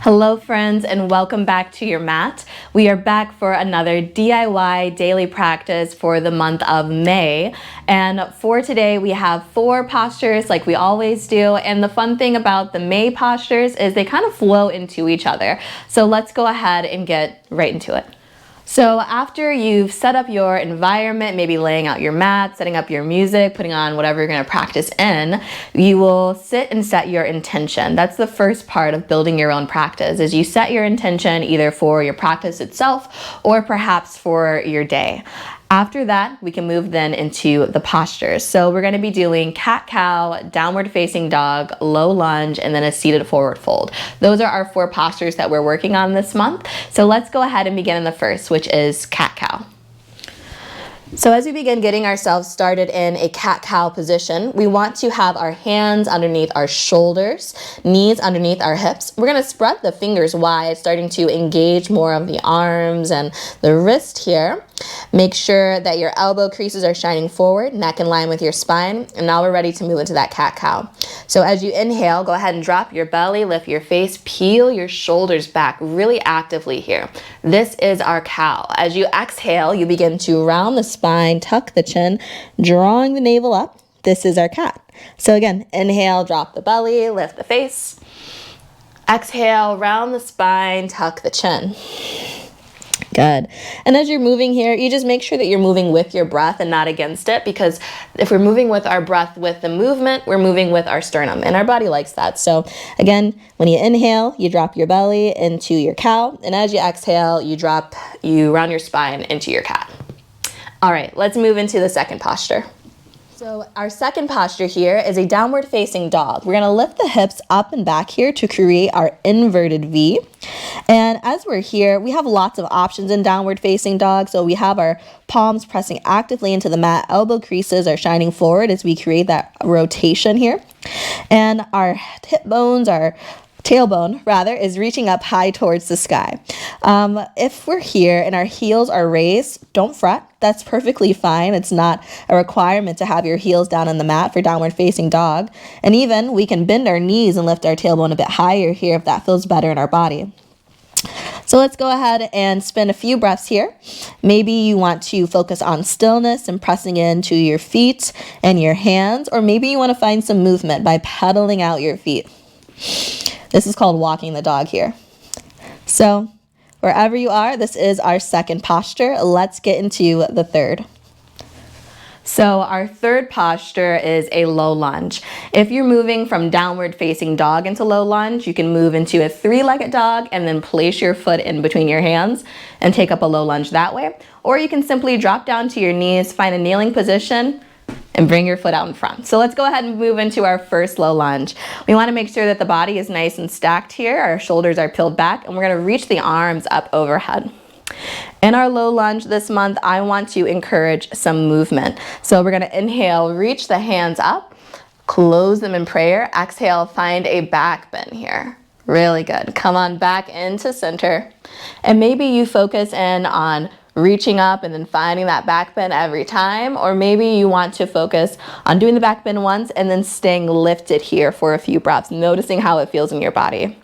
Hello friends, and welcome back to your mat. We are back for another DIY daily practice for the month of May. And for today we have 4 postures like we always do. And the fun thing about the May postures is they kind of flow into each other. So let's go ahead and get right into it. So after you've set up your environment, maybe laying out your mat, setting up your music, putting on whatever you're going to practice in, you will sit and set your intention. That's the first part of building your own practice, is you set your intention either for your practice itself or perhaps for your day. After that, we can move then into the postures. So we're going to be doing cat-cow, downward facing dog, low lunge, and then a seated forward fold. Those are our 4 postures that we're working on this month. So let's go ahead and begin in the first, which is cat-cow. So as we begin getting ourselves started in a cat-cow position, we want to have our hands underneath our shoulders, knees underneath our hips. We're going to spread the fingers wide, starting to engage more of the arms and the wrist here. Make sure that your elbow creases are shining forward, neck in line with your spine, and now we're ready to move into that cat-cow. So as you inhale, go ahead and drop your belly, lift your face, peel your shoulders back really actively here. This is our cow. As you exhale, you begin to round the spine, tuck the chin, drawing the navel up. This is our cat. So again, inhale, drop the belly, lift the face. Exhale, round the spine, tuck the chin. Good. And as you're moving here, you just make sure that you're moving with your breath and not against it, because if we're moving with our breath with the movement, we're moving with our sternum, and our body likes that. So again, when you inhale, you drop your belly into your cow, and as you exhale, you round your spine into your cat. All right, let's move into the second posture. So our second posture here is a downward facing dog. We're going to lift the hips up and back here to create our inverted V. And as we're here, we have lots of options in downward facing dog. So we have our palms pressing actively into the mat. Elbow creases are shining forward as we create that rotation here. And our hip bones are tailbone rather is reaching up high towards the sky. If we're here and our heels are raised, don't fret. That's perfectly fine. It's not a requirement to have your heels down on the mat for downward facing dog. And even we can bend our knees and lift our tailbone a bit higher here if that feels better in our body. So let's go ahead and spend a few breaths here. Maybe you want to focus on stillness and pressing into your feet and your hands, or maybe you want to find some movement by pedaling out your feet. This is called walking the dog here. So wherever you are, this is our second posture. Let's get into the third. So our third posture is a low lunge. If you're moving from downward facing dog into low lunge, you can move into a 3-legged dog and then place your foot in between your hands and take up a low lunge that way. Or you can simply drop down to your knees, find a kneeling position, and bring your foot out in front. So let's go ahead and move into our first low lunge. We want to make sure that the body is nice and stacked here. Our shoulders are peeled back, and we're going to reach the arms up overhead. In our low lunge this month, I want to encourage some movement. So we're going to inhale, reach the hands up, close them in prayer. Exhale, find a back bend here. Really good. Come on back into center. And maybe you focus in on reaching up and then finding that back bend every time, or maybe you want to focus on doing the back bend once and then staying lifted here for a few breaths, noticing how it feels in your body.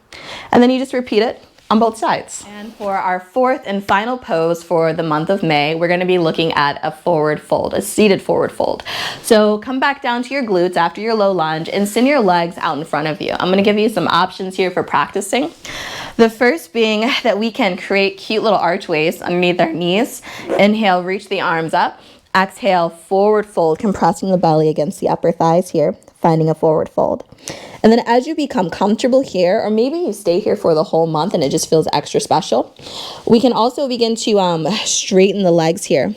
And then you just repeat it on both sides. And for our fourth and final pose for the month of May, we're going to be looking at a forward fold, a seated forward fold. So come back down to your glutes after your low lunge and send your legs out in front of you. I'm going to give you some options here for practicing. The first being that we can create cute little archways underneath our knees. Inhale, reach the arms up. Exhale, forward fold, compressing the belly against the upper thighs here, finding a forward fold. And then as you become comfortable here, or maybe you stay here for the whole month and it just feels extra special, we can also begin to straighten the legs here.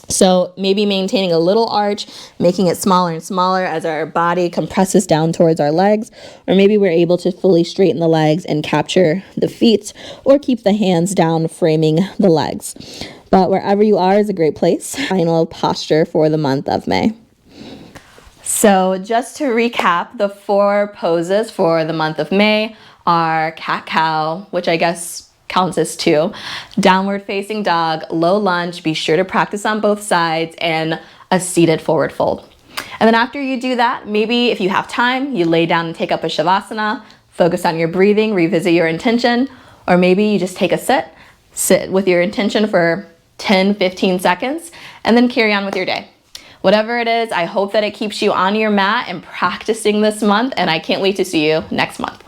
So maybe maintaining a little arch, making it smaller and smaller as our body compresses down towards our legs, or maybe we're able to fully straighten the legs and capture the feet, or keep the hands down, framing the legs. But wherever you are is a great place. Final posture for the month of May. So just to recap, the 4 poses for the month of May are cat-cow, which I guess counts as 2, downward facing dog, low lunge, be sure to practice on both sides, and a seated forward fold. And then after you do that, maybe if you have time, you lay down and take up a shavasana, focus on your breathing, revisit your intention, or maybe you just take a sit with your intention for 10, 15 seconds, and then carry on with your day. Whatever it is, I hope that it keeps you on your mat and practicing this month, and I can't wait to see you next month.